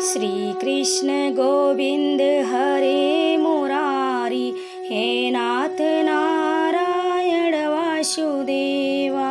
श्री कृष्ण गोविंद हरे मुरारी, हे नाथ नारायण वासुदेवा।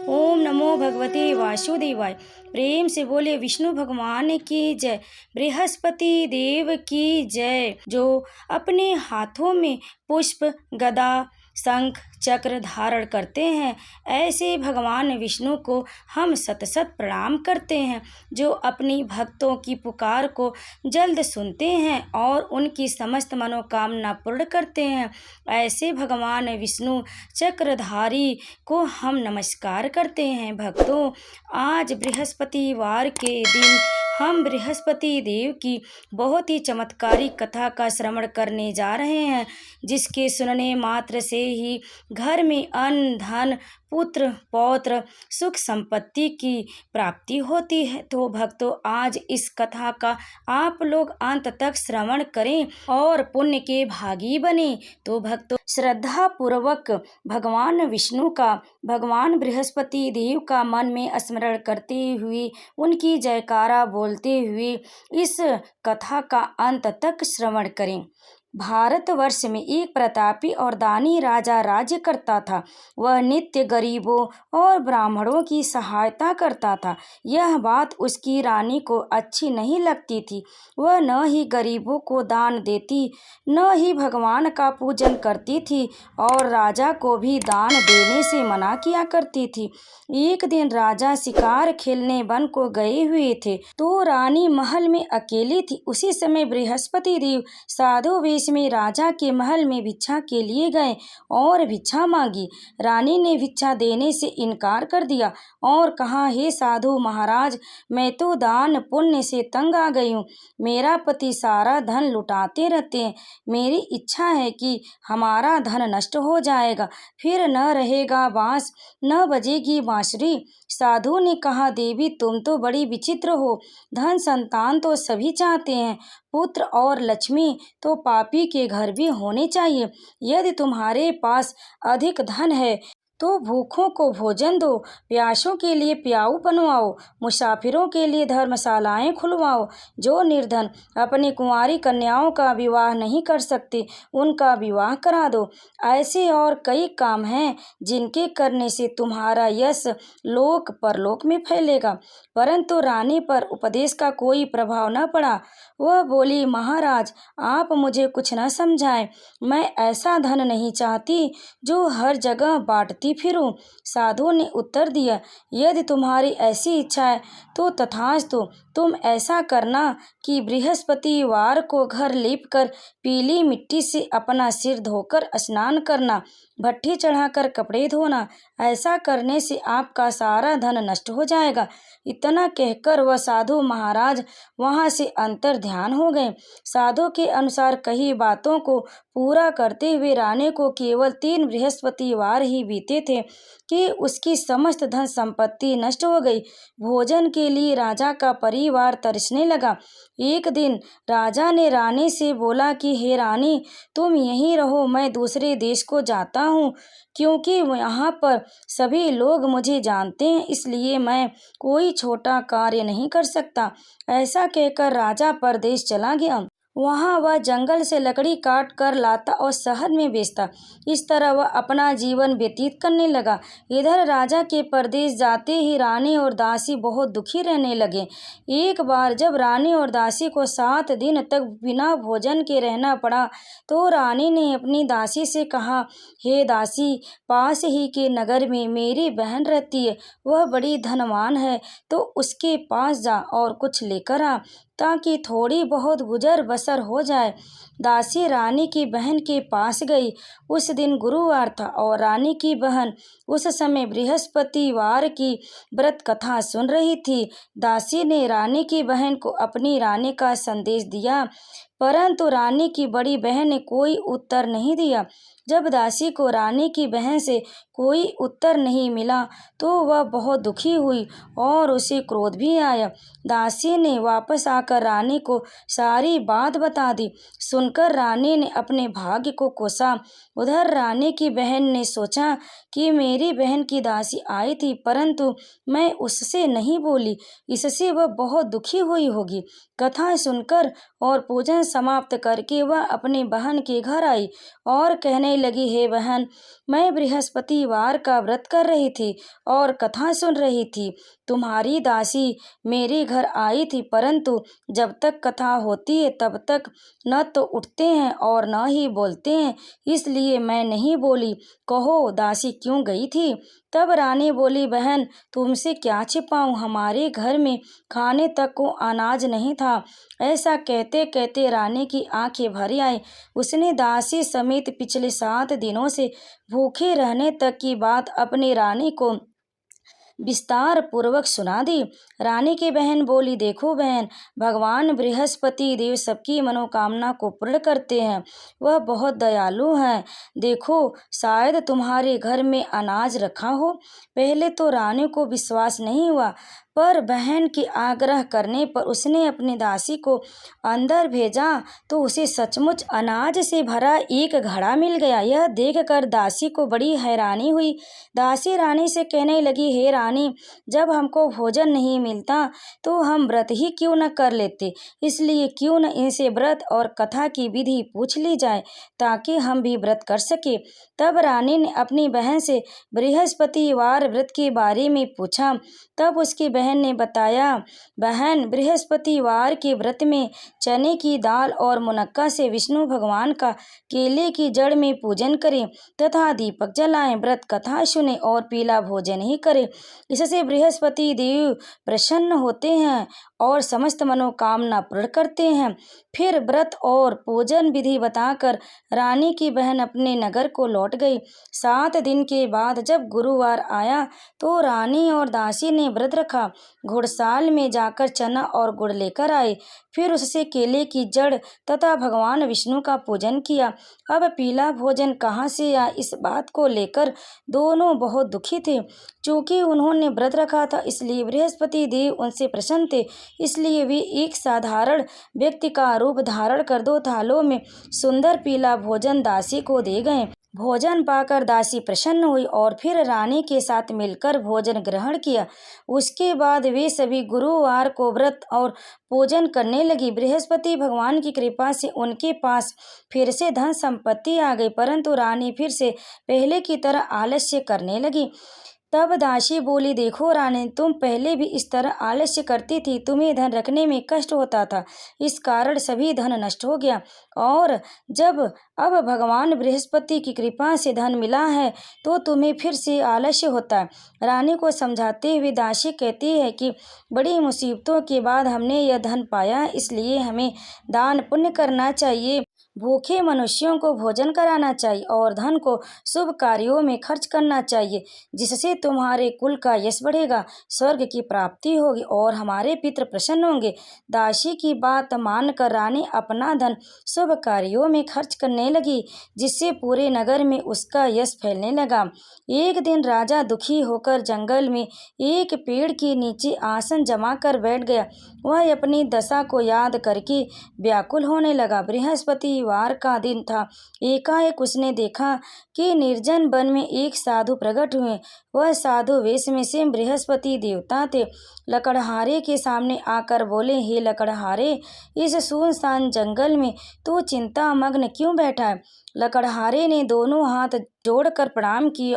ओम नमो भगवते वासुदेवाय। प्रेम से बोले विष्णु भगवान की जय, बृहस्पति देव की जय। जो अपने हाथों में पुष्प, गदा, शंख, चक्र धारण करते हैं, ऐसे भगवान विष्णु को हम सत सत प्रणाम करते हैं। जो अपनी भक्तों की पुकार को जल्द सुनते हैं और उनकी समस्त मनोकामना पूर्ण करते हैं, ऐसे भगवान विष्णु चक्रधारी को हम नमस्कार करते हैं। भक्तों, आज बृहस्पतिवार के दिन हम बृहस्पति देव की बहुत ही चमत्कारिक कथा का श्रवण करने जा रहे हैं, जिसके सुनने मात्र से ही घर में अन्न, धन, पुत्र, पौत्र, सुख संपत्ति की प्राप्ति होती है। तो भक्तों, आज इस कथा का आप लोग अंत तक श्रवण करें और पुण्य के भागी बने। तो भक्तों, श्रद्धा पूर्वक भगवान विष्णु का, भगवान बृहस्पति देव का मन में स्मरण करते हुए, उनकी जयकारा बोलते हुए इस कथा का अंत तक श्रवण करें। भारतवर्ष में एक प्रतापी और दानी राजा राज्य करता था। वह नित्य गरीबों और ब्राह्मणों की सहायता करता था। यह बात उसकी रानी को अच्छी नहीं लगती थी। वह न ही गरीबों को दान देती, न ही भगवान का पूजन करती थी और राजा को भी दान देने से मना किया करती थी। एक दिन राजा शिकार खेलने वन को गए हुए थे, तो रानी महल में अकेली थी। उसी समय बृहस्पति देव साधु वेश में राजा के महल में भिक्षा के लिए गए और भिक्षा मांगी। रानी ने भिक्षा देने से इनकार कर दिया और कहा, हे साधु महाराज, मैं तो दान पुण्य से तंग आ गई हूँ। मेरा पति सारा धन लुटाते रहते हैं। मेरी इच्छा है कि हमारा धन नष्ट हो जाएगा, फिर न रहेगा बांस, न बजेगी बांसुरी। साधु ने कहा, देवी, तुम तो बड़ी विचित्र हो। धन संतान तो सभी चाहते हैं, पुत्र और लक्ष्मी तो पापी के घर भी होने चाहिए। यदि तुम्हारे पास अधिक धन है तो भूखों को भोजन दो, प्यासों के लिए प्याऊ बनवाओ, मुसाफिरों के लिए धर्मशालाएं खुलवाओ। जो निर्धन अपनी कुंवारी कन्याओं का विवाह नहीं कर सकते, उनका विवाह करा दो। ऐसे और कई काम हैं जिनके करने से तुम्हारा यश लोक परलोक में फैलेगा। परंतु रानी पर उपदेश का कोई प्रभाव न पड़ा। वह बोली, महाराज, आप मुझे कुछ न समझाएं। मैं ऐसा धन नहीं चाहती जो हर जगह बांटती फिरूं। साधु ने उत्तर दिया, यदि तुम्हारी ऐसी इच्छा है तो तथास्तु। तुम ऐसा करना कि बृहस्पतिवार को घर लीपकर पीली मिट्टी से अपना सिर धोकर स्नान करना, भट्ठी चढ़ाकर कपड़े धोना। ऐसा करने से आपका सारा धन नष्ट हो जाएगा। इतना कहकर वह साधु महाराज वहां से अंतर ध्यान हो गए। साधु के अनुसार कही बातों को पूरा करते हुए रानी को केवल 3 बृहस्पतिवार ही बीते थे कि उसकी समस्त धन संपत्ति नष्ट हो गई। भोजन के लिए राजा का परिवार तरसने लगा। एक दिन राजा ने रानी से बोला कि हे रानी, तुम यहीं रहो, मैं दूसरे देश को जाता हूँ, क्योंकि यहाँ पर सभी लोग मुझे जानते हैं, इसलिए मैं कोई छोटा कार्य नहीं कर सकता। ऐसा कहकर राजा परदेश चला गया। वहाँ वह जंगल से लकड़ी काट कर लाता और शहर में बेचता। इस तरह वह अपना जीवन व्यतीत करने लगा। इधर राजा के परदेश जाते ही रानी और दासी बहुत दुखी रहने लगे। एक बार जब रानी और दासी को 7 दिन तक बिना भोजन के रहना पड़ा, तो रानी ने अपनी दासी से कहा, हे दासी, पास ही के नगर में मेरी बहन रहती है। वह बड़ी धनवान है, तो उसके पास जा और कुछ लेकर आ, ताकि थोड़ी बहुत गुजर बसर हो जाए। दासी रानी की बहन के पास गई। उस दिन गुरुवार था और रानी की बहन उस समय बृहस्पतिवार की व्रत कथा सुन रही थी। दासी ने रानी की बहन को अपनी रानी का संदेश दिया, परंतु रानी की बड़ी बहन ने कोई उत्तर नहीं दिया। जब दासी को रानी की बहन से कोई उत्तर नहीं मिला तो वह बहुत दुखी हुई और उसे क्रोध भी आया। दासी ने वापस आकर रानी को सारी बात बता दी। सुनकर रानी ने अपने भाग्य को कोसा। उधर रानी की बहन ने सोचा कि मेरी बहन की दासी आई थी, परंतु मैं उससे नहीं बोली, इससे वह बहुत दुखी हुई होगी। कथा सुनकर और पूजन समाप्त करके वह अपनी बहन के घर आई और कहने लगी, हे बहन, मैं बृहस्पतिवार का व्रत कर रही थी और कथा सुन रही थी। तुम्हारी दासी मेरे घर आई थी, परंतु जब तक कथा होती है तब तक न तो उठते हैं और न ही बोलते हैं, इसलिए मैं नहीं बोली। कहो दासी क्यों गई थी? तब रानी बोली, बहन तुमसे क्या छिपाऊं, हमारे घर में खाने तक को अनाज नहीं था। ऐसा कहते कहते रानी की आंखें भरी आई। उसने दासी समेत पिछले 7 दिनों से भूखे रहने तक की बात अपनी रानी को विस्तार पूर्वक सुना दी। रानी की बहन बोली, देखो बहन, भगवान बृहस्पति देव सबकी मनोकामना को पूर्ण करते हैं, वह बहुत दयालु हैं। देखो शायद तुम्हारे घर में अनाज रखा हो। पहले तो रानी को विश्वास नहीं हुआ, पर बहन के आग्रह करने पर उसने अपनी दासी को अंदर भेजा तो उसे सचमुच अनाज से भरा एक घड़ा मिल गया। यह देखकर दासी को बड़ी हैरानी हुई। दासी रानी से कहने लगी, हे रानी, जब हमको भोजन नहीं मिलता तो हम व्रत ही क्यों न कर लेते, इसलिए क्यों न इनसे व्रत और कथा की विधि पूछ ली जाए ताकि हम भी व्रत कर सके। तब रानी ने अपनी बहन से बृहस्पतिवार व्रत के बारे में पूछा। तब उसकी बहन ने बताया, बहन बृहस्पतिवार के व्रत में चने की दाल और मुनक्का से विष्णु भगवान का केले की जड़ में पूजन करें तथा दीपक जलाएं, व्रत कथा सुने और पीला भोजन ही करें। इससे बृहस्पति देव प्रसन्न होते हैं और समस्त मनोकामना पूर्ण करते हैं। फिर व्रत और पूजन विधि बताकर रानी की बहन अपने नगर को लौट गई। 7 दिन के बाद जब गुरुवार आया तो रानी और दासी ने व्रत रखा। घुड़साल में जाकर चना और गुड़ लेकर आए, फिर उससे केले की जड़ तथा भगवान विष्णु का पूजन किया। अब पीला भोजन कहाँ से आया, इस बात को लेकर दोनों बहुत दुखी थे। चूंकि उन्होंने व्रत रखा था इसलिए बृहस्पति देव उनसे प्रसन्न थे, इसलिए वे एक साधारण व्यक्ति का रूप धारण कर 2 थालों में सुंदर पीला भोजन दासी को दे गए। भोजन पाकर दासी प्रसन्न हुई और फिर रानी के साथ मिलकर भोजन ग्रहण किया। उसके बाद वे सभी गुरुवार को व्रत और पूजन करने लगी। बृहस्पति भगवान की कृपा से उनके पास फिर से धन संपत्ति आ गई, परंतु रानी फिर से पहले की तरह आलस्य करने लगी। तब दासी बोली, देखो रानी, तुम पहले भी इस तरह आलस्य करती थी, तुम्हें धन रखने में कष्ट होता था, इस कारण सभी धन नष्ट हो गया, और जब अब भगवान बृहस्पति की कृपा से धन मिला है तो तुम्हें फिर से आलस्य होता है। रानी को समझाते हुए दासी कहती है कि बड़ी मुसीबतों के बाद हमने यह धन पाया, इसलिए हमें दान पुण्य करना चाहिए, भूखे मनुष्यों को भोजन कराना चाहिए और धन को शुभ कार्यों में खर्च करना चाहिए, जिससे तुम्हारे कुल का यश बढ़ेगा, स्वर्ग की प्राप्ति होगी और हमारे पितृ प्रसन्न होंगे। दासी की बात मानकर रानी अपना धन शुभ कार्यों में खर्च करने लगी, जिससे पूरे नगर में उसका यश फैलने लगा। एक दिन राजा दुखी होकर जंगल में एक पेड़ के नीचे आसन जमा कर बैठ गया। वह अपनी दशा को याद करके व्याकुल होने लगा। बृहस्पतिवार का दिन था। एकाएक उसने देखा कि निर्जन वन में एक साधु प्रकट हुए। वह साधु वेश में से बृहस्पति देवता थे। लकड़हारे के सामने आकर बोले, हे लकड़हारे, इस सुनसान जंगल में तू चिंता मग्न क्यों बैठा है? लकड़हारे ने दोनों हाथ जोड़कर प्रणाम किए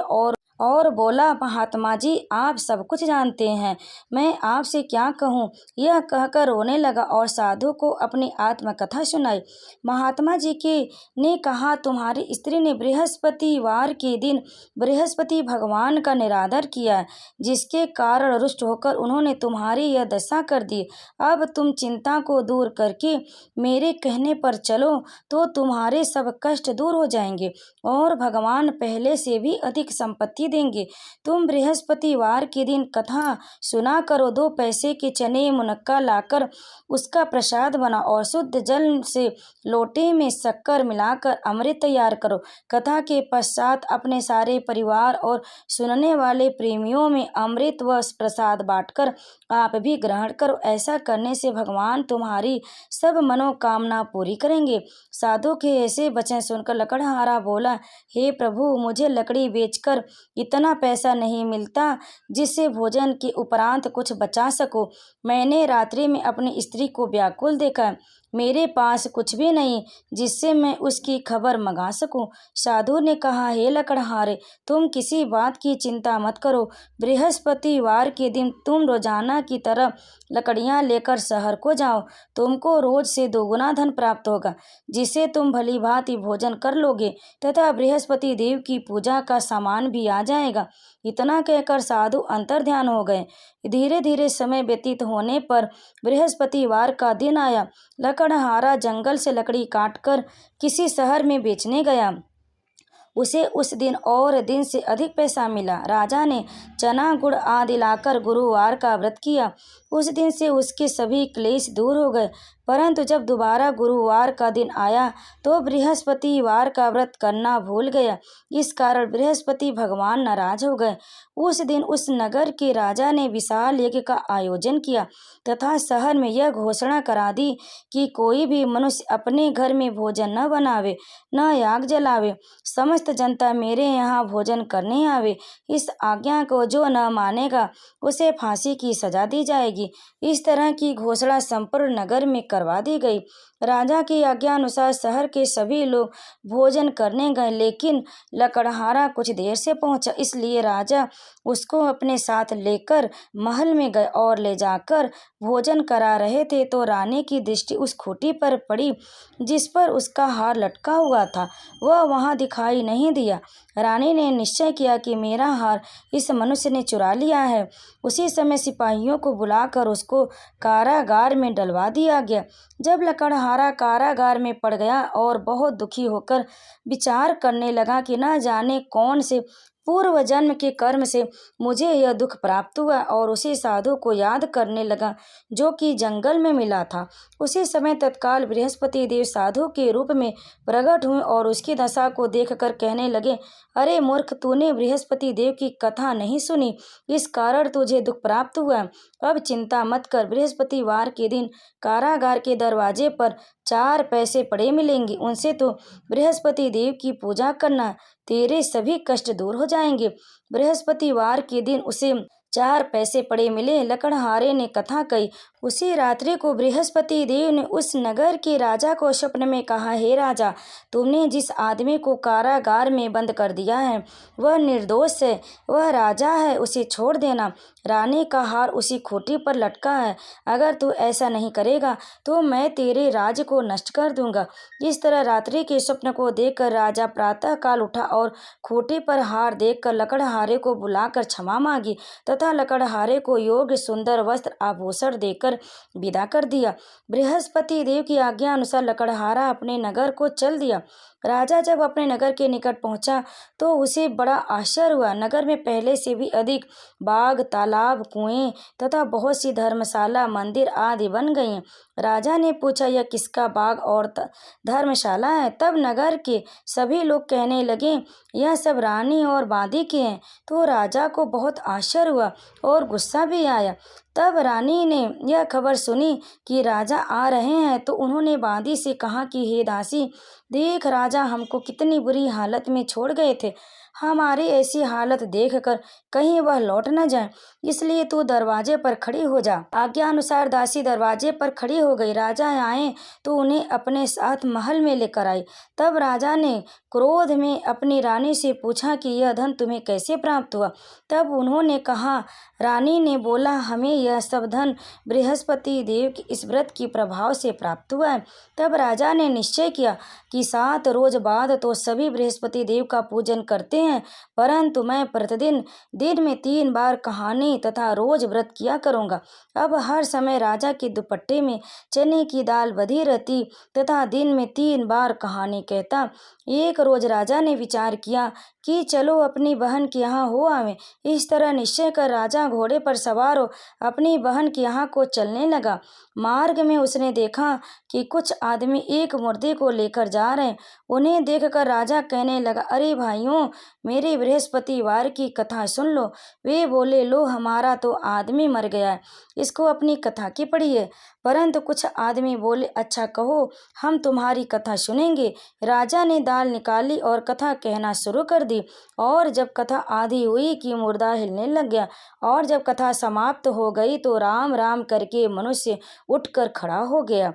और बोला, महात्मा जी, आप सब कुछ जानते हैं, मैं आपसे क्या कहूँ। यह कहकर रोने लगा और साधु को अपनी आत्मकथा सुनाई। महात्मा जी के ने कहा, तुम्हारी स्त्री ने बृहस्पतिवार के दिन बृहस्पति भगवान का निरादर किया, जिसके कारण रुष्ट होकर उन्होंने तुम्हारी यह दशा कर दी। अब तुम चिंता को दूर करके मेरे कहने पर चलो तो तुम्हारे सब कष्ट दूर हो जाएंगे और भगवान पहले से भी अधिक संपत्ति नहीं देंगे। तुम बृहस्पतिवार के दिन कथा सुना करो। 2 पैसे के चने मुनक्का लाकर उसका प्रसाद बनाओ और शुद्ध जल से लोटे में शक्कर मिलाकर अमृत तैयार करो। कथा के पश्चात अपने सारे परिवार और सुनने वाले प्रेमियों में अमृत व प्रसाद बांटकर आप भी ग्रहण करो। ऐसा करने से भगवान तुम्हारी सब मनोकामना पूरी करेंगे। साधु के ऐसे वचन सुनकर लकड़हारा बोला, हे प्रभु, मुझे लकड़ी बेचकर इतना पैसा नहीं मिलता जिससे भोजन के उपरांत कुछ बचा सको। मैंने रात्रि में अपनी स्त्री को व्याकुल देखा। मेरे पास कुछ भी नहीं जिससे मैं उसकी खबर मंगा सकूं। साधु ने कहा, हे लकड़हारे, तुम किसी बात की चिंता मत करो। बृहस्पतिवार के दिन तुम रोजाना की तरह लकड़ियां लेकर शहर को जाओ। तुमको रोज से 2 गुना धन प्राप्त होगा, जिससे तुम भली भांति भोजन कर लोगे तथा बृहस्पति देव की पूजा का सामान भी आ जाएगा। इतना कहकर साधु अंतर्ध्यान हो गए। धीरे धीरे समय व्यतीत होने पर बृहस्पतिवार का दिन आया। लकड़हारा जंगल से लकड़ी काटकर किसी शहर में बेचने गया। उसे उस दिन और दिन से अधिक पैसा मिला। राजा ने चना गुड़ आदि लाकर गुरुवार का व्रत किया। उस दिन से उसके सभी क्लेश दूर हो गए। परंतु जब दोबारा गुरुवार का दिन आया तो बृहस्पतिवार का व्रत करना भूल गया। इस कारण बृहस्पति भगवान नाराज हो गए। उस दिन उस नगर के राजा ने विशाल यज्ञ का आयोजन किया तथा शहर में यह घोषणा करा दी कि कोई भी मनुष्य अपने घर में भोजन न बनावे, न याग जलावे। समस्त जनता मेरे यहाँ भोजन करने आवे। इस आज्ञा को जो न मानेगा उसे फांसी की सजा दी जाएगी। इस तरह की घोषणा संपूर्ण नगर में करवा दी गई। राजा की आज्ञा अनुसार शहर के सभी लोग भोजन करने गए, लेकिन लकड़हारा कुछ देर से पहुंचा। इसलिए राजा उसको अपने साथ लेकर महल में गए और ले जाकर भोजन करा रहे थे तो रानी की दृष्टि उस खूंटी पर पड़ी जिस पर उसका हार लटका हुआ था। वह वहां दिखाई नहीं दिया। रानी ने निश्चय किया कि मेरा हार इस मनुष्य ने चुरा लिया है। उसी समय सिपाहियों को बुलाकर उसको कारागार में डलवा दिया गया। जब लकड़हारा कारागार में पड़ गया और बहुत दुखी होकर विचार करने लगा कि न जाने कौन से पूर्व जन्म के कर्म से मुझे यह दुख प्राप्त हुआ, और उसी साधु को याद करने लगा जो कि जंगल में मिला था। उसी समय तत्काल बृहस्पति देव साधु के रूप में प्रकट हुए और उसकी दशा को देखकर कहने लगे, अरे मूर्ख, तूने बृहस्पति देव की कथा नहीं सुनी, इस कारण तुझे दुख प्राप्त हुआ। अब चिंता मत कर। बृहस्पतिवार के दिन कारागार के दरवाजे पर 4 पैसे पड़े मिलेंगे। उनसे तो बृहस्पति देव की पूजा करना, तेरे सभी कष्ट दूर हो जाएंगे। बृहस्पतिवार के दिन उसे 4 पैसे पड़े मिले। लकड़हारे ने कथा कही। उसी रात्रि को बृहस्पति देव ने उस नगर के राजा को स्वप्न में कहा, हे राजा, तुमने जिस आदमी को कारागार में बंद कर दिया है वह निर्दोष है, वह राजा है, उसे छोड़ देना। रानी का हार उसी खूंटी पर लटका है। अगर तू ऐसा नहीं करेगा तो मैं तेरे राज्य को नष्ट कर दूंगा। इस तरह रात्रि के स्वप्न को देखकर राजा प्रातः काल उठा और खूंटी पर हार देखकर लकड़हारे को बुलाकर क्षमा मांगी तथा लकड़हारे को योग्य सुंदर वस्त्र आभूषण देकर विदा कर दिया। बृहस्पति देव की आज्ञा अनुसार लकड़हारा अपने नगर को चल दिया। राजा जब अपने नगर के निकट पहुंचा तो उसे बड़ा आश्चर्य हुआ। नगर में पहले से भी अधिक बाग, तालाब, कुएं तथा बहुत सी धर्मशाला, मंदिर आदि बन गई हैं। राजा ने पूछा, यह किसका बाग और धर्मशाला है? तब नगर के सभी लोग कहने लगे, यह सब रानी और बांदी के हैं। तो राजा को बहुत आश्चर्य हुआ और गुस्सा भी आया। तब रानी ने यह खबर सुनी कि राजा आ रहे हैं तो उन्होंने बांदी से कहा कि हे दासी, देख, राजा हमको कितनी बुरी हालत में छोड़ गए थे। हमारी ऐसी हालत देखकर कहीं वह लौट न जाए, इसलिए तू दरवाजे पर खड़ी हो जा। आज्ञा अनुसार दासी दरवाजे पर खड़ी हो गई। राजा आए तो उन्हें अपने साथ महल में लेकर आई। तब राजा ने क्रोध में अपनी रानी से पूछा कि यह धन तुम्हें कैसे प्राप्त हुआ? तब उन्होंने कहा, रानी ने बोला, हमें यह सब धन बृहस्पति देव के इस व्रत की प्रभाव से प्राप्त हुआ है। तब राजा ने निश्चय किया कि 7 रोज बाद तो सभी बृहस्पति देव का पूजन करते हैं, परंतु मैं प्रतिदिन दिन में 3 बार कहानी तथा रोज व्रत किया करूँगा। अब हर समय राजा के दुपट्टे में चने की दाल बधी रहती तथा दिन में 3 बार कहानी कहता। एक रोज राजा ने विचार किया कि चलो अपनी बहन के यहाँ हो आवें। इस तरह निश्चय कर राजा घोड़े पर सवार हो अपनी बहन के यहाँ को चलने लगा। मार्ग में उसने देखा कि कुछ आदमी एक मुर्दे को लेकर जा रहे हैं। उन्हें देखकर राजा कहने लगा, अरे भाइयों, मेरे बृहस्पतिवार की कथा सुन लो। वे बोले, लो हमारा तो आदमी मर गया है, इसको अपनी कथा की पढ़िए। परंतु कुछ आदमी बोले, अच्छा कहो, हम तुम्हारी कथा सुनेंगे। राजा ने दाल निकाली और कथा कहना शुरू कर दी। और जब कथा आधी हुई कि मुर्दा हिलने लग गया, और जब कथा समाप्त हो गई तो राम राम करके मनुष्य उठकर खड़ा हो गया।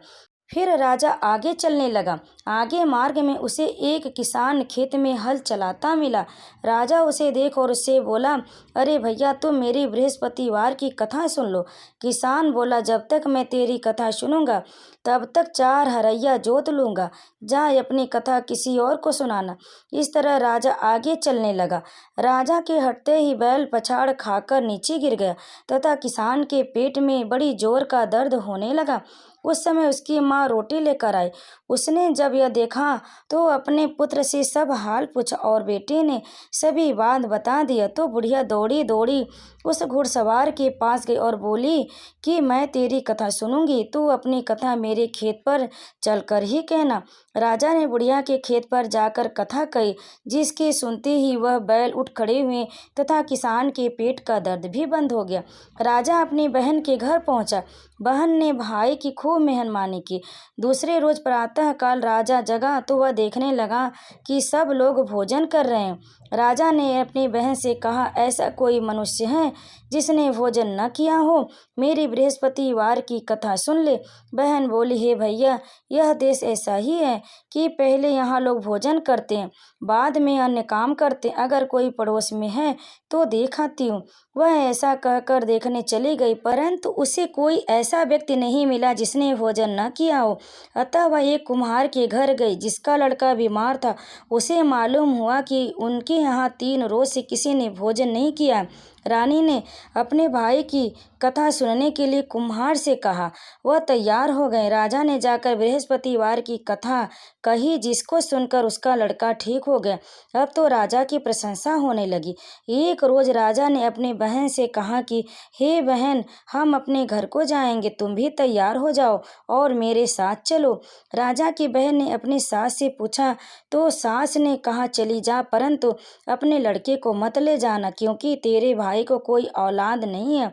फिर राजा आगे चलने लगा। आगे मार्ग में उसे एक किसान खेत में हल चलाता मिला। राजा उसे देख और उससे बोला, अरे भैया, तुम मेरी बृहस्पतिवार की कथा सुन लो। किसान बोला, जब तक मैं तेरी कथा सुनूंगा तब तक 4 हरैया जोत लूंगा। जा अपनी कथा किसी और को सुनाना। इस तरह राजा आगे चलने लगा। राजा के हटते ही बैल पछाड़ खाकर नीचे गिर गया तथा किसान के पेट में बड़ी जोर का दर्द होने लगा। उस समय उसकी माँ रोटी लेकर आई। उसने जब यह देखा तो अपने पुत्र से सब हाल पूछा और बेटे ने सभी बात बता दिया। तो बुढ़िया दौड़ी दौड़ी उस घुड़सवार के पास गई और बोली कि मैं तेरी कथा सुनूंगी, तू अपनी कथा मेरे खेत पर चलकर ही कहना। राजा ने बुढ़िया के खेत पर जाकर कथा कही, जिसके सुनते ही वह बैल उठ खड़े हुए तथा किसान के पेट का दर्द भी बंद हो गया। राजा अपनी बहन के घर पहुंचा। बहन ने भाई की खूब मेहमानी की। दूसरे रोज प्रातः काल राजा जगा तो वह देखने लगा कि सब लोग भोजन कर रहे हैं। राजा ने अपनी बहन से कहा, ऐसा कोई मनुष्य है जिसने भोजन न किया हो? मेरी बृहस्पतिवार की कथा सुन ले। बहन बोली, हे भैया, यह देश ऐसा ही है कि पहले यहाँ लोग भोजन करते हैं, बाद में अन्य काम करते हैं। अगर कोई पड़ोस में है तो देख आती हूँ। वह ऐसा कहकर देखने चली गई, परंतु उसे कोई ऐसा व्यक्ति नहीं मिला जिसने भोजन न किया हो। अतः वह एक कुम्हार के घर गई जिसका लड़का बीमार था। उसे मालूम हुआ कि उनके यहाँ 3 रोज से किसी ने भोजन नहीं किया। रानी ने अपने भाई की कथा सुनने के लिए कुम्हार से कहा। वह तैयार हो गए। राजा ने जाकर बृहस्पतिवार की कथा कही, जिसको सुनकर उसका लड़का ठीक हो गया। अब तो राजा की प्रशंसा होने लगी। एक रोज राजा ने अपनी बहन से कहा कि हे बहन, हम अपने घर को जाएंगे, तुम भी तैयार हो जाओ और मेरे साथ चलो। राजा की बहन ने अपनी सास से पूछा तो सास ने कहा, चली जा, परंतु अपने लड़के को मत ले जाना, क्योंकि तेरे भाई को कोई औलाद नहीं है।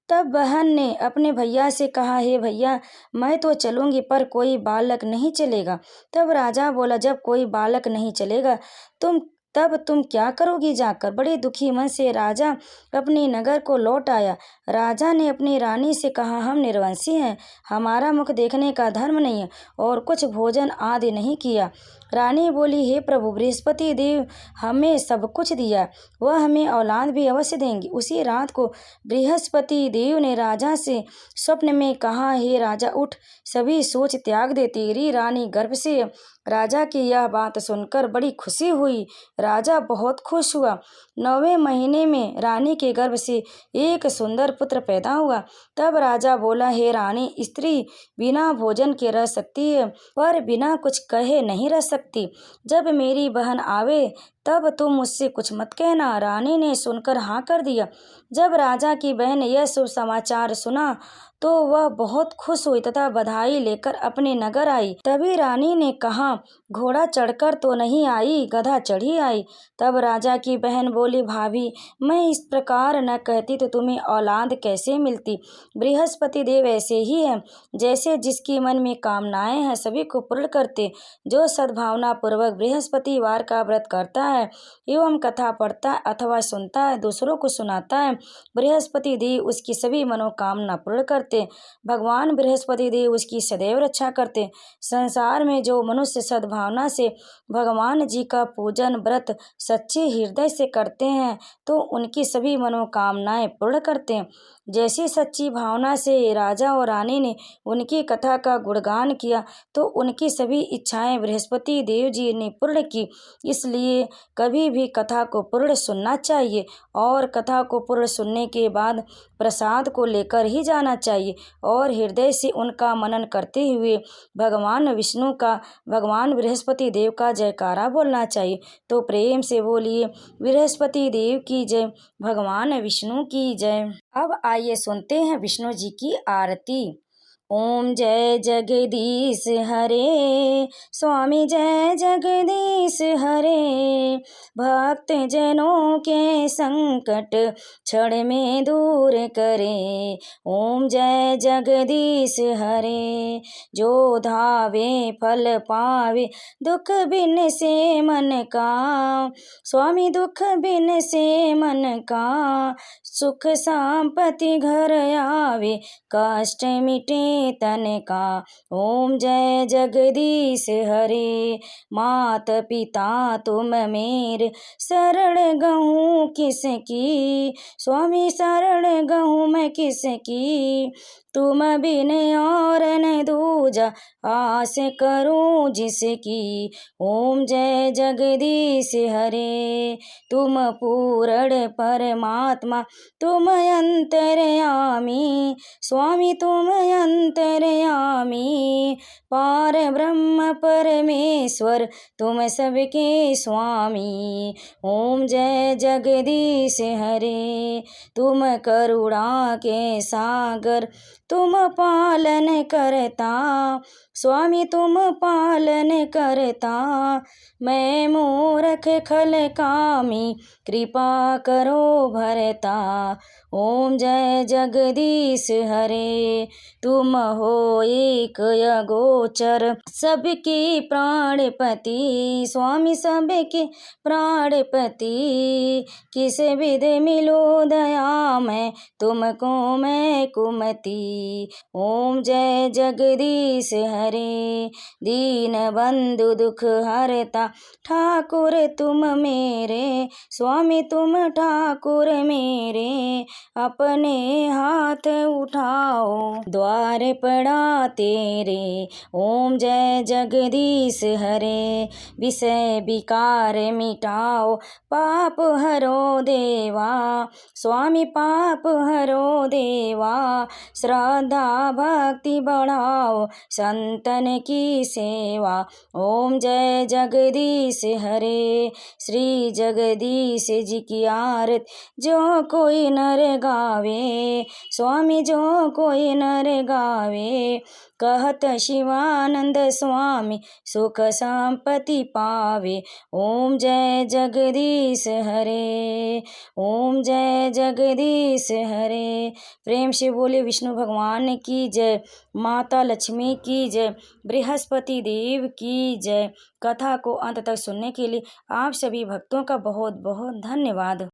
तब बहन ने अपने भैया से कहा, हे भैया, मैं तो चलूंगी पर कोई बालक नहीं चलेगा। तब राजा बोला, जब कोई बालक नहीं चलेगा तब तुम क्या करोगी जाकर? बड़े दुखी मन से राजा अपने नगर को लौट आया। राजा ने अपनी रानी से कहा, हम निर्वंशी हैं, हमारा मुख देखने का धर्म नहीं है और कुछ भोजन आदि नहीं किया। रानी बोली, हे प्रभु, बृहस्पति देव हमें सब कुछ दिया, वह हमें औलाद भी अवश्य देंगे। उसी रात को बृहस्पति देव ने राजा से स्वप्न में कहा, हे राजा, उठ, सभी सोच त्याग दे, तेरी रानी गर्भ से। राजा की यह बात सुनकर बड़ी खुशी हुई। राजा बहुत खुश हुआ। 9वें महीने में रानी के गर्भ से एक सुंदर पुत्र पैदा हुआ। तब राजा बोला, हे रानी, स्त्री बिना भोजन के रह सकती है पर बिना कुछ कहे नहीं रह सकती। जब मेरी बहन आवे तब तुम मुझसे कुछ मत कहना। रानी ने सुनकर हाँ कर दिया। जब राजा की बहन ने यह शुभ समाचार सुना तो वह बहुत खुश हुई तथा बधाई लेकर अपने नगर आई। तभी रानी ने कहा, घोड़ा चढ़कर तो नहीं आई, गधा चढ़ी आई। तब राजा की बहन बोली, भाभी, मैं इस प्रकार न कहती तो तुम्हें औलाद कैसे मिलती? बृहस्पति देव ऐसे ही है, जैसे जिसके मन में कामनाएं हैं सभी को पूर्ण करते। जो सद्भावना पूर्वक बृहस्पतिवार का व्रत करता है एवं कथा पढ़ता अथवा सुनता है, दूसरों को सुनाता है, बृहस्पति देव उसकी सभी मनोकामना पूर्ण करते। भगवान बृहस्पति देव उसकी सदैव रक्षा करते। संसार में जो मनुष्य सद्भावना से भगवान जी का पूजन व्रत सच्चे हृदय से करते हैं तो उनकी सभी मनोकामनाएं पूर्ण करते हैं। जैसी सच्ची भावना से राजा और रानी ने उनकी कथा का गुणगान किया तो उनकी सभी इच्छाएं बृहस्पति देव जी ने पूर्ण की। इसलिए कभी भी कथा को पूर्ण सुनना चाहिए और कथा को पूर्ण सुनने के बाद प्रसाद को लेकर ही जाना चाहिए। चाहिए और हृदय से उनका मनन करते हुए भगवान बृहस्पति देव का जयकारा बोलना चाहिए। तो प्रेम से बोलिए बृहस्पति देव की जय, भगवान विष्णु की जय। अब आइए सुनते हैं विष्णु जी की आरती। ओम जय जगदीश हरे, स्वामी जय जगदीश हरे, भक्त जनों के संकट क्षण में दूर करे। ओम जय जगदीश हरे, जो धावे फल पावे दुख बिन से मन का, स्वामी दुख बिन से मन का, सुख संपत्ति घर आवे कष्ट मिटे तन का। ओम जय जगदीश हरे, मात पिता तुम मेरे शरण गहूँ किसकी, स्वामी शरण गहूँ मैं किसकी, तुम बिन और न दूजा आस करूं जिसकी। ओम जय जगदीश हरे, तुम पूर्ण परमात्मा तुम अंतर्यामी, स्वामी तुम अंतर्यामी, पार ब्रह्म परमेश्वर तुम सबके स्वामी। ओम जय जगदीश हरे, तुम करुणा के सागर तुम पालन करता, स्वामी तुम पालन करता, मैं मूर्ख खल कामी कृपा करो भरता। ओम जय जगदीश हरे, तुम हो एक अगोचर सबके प्राणपति, स्वामी सबके प्राणपति, किस विध मिलो दया मैं तुमको मैं कुमति। ओम जय जगदीश हरे, दीन बंधु दुख हरता ठाकुर तुम मेरे, स्वामी तुम ठाकुर मेरे, अपने हाथ उठाओ द्वार पड़ा तेरे। ओम जय जगदीश हरे, विषय विकार मिटाओ पाप हरो देवा, स्वामी पाप हरो देवा, श्रद्धा भक्ति बढ़ाओ संतन की सेवा। ओम जय जगदीश हरे, श्री जगदीश जी की आरती जो कोई नर गावे, स्वामी जो कोई नर गावे, कहत शिवानंद स्वामी सुख संपत्ति पावे। ओम जय जगदीश हरे, ओम जय जगदीश हरे। प्रेम से बोले विष्णु भगवान की जय, माता लक्ष्मी की जय, बृहस्पति देव की जय। कथा को अंत तक सुनने के लिए आप सभी भक्तों का बहुत बहुत धन्यवाद।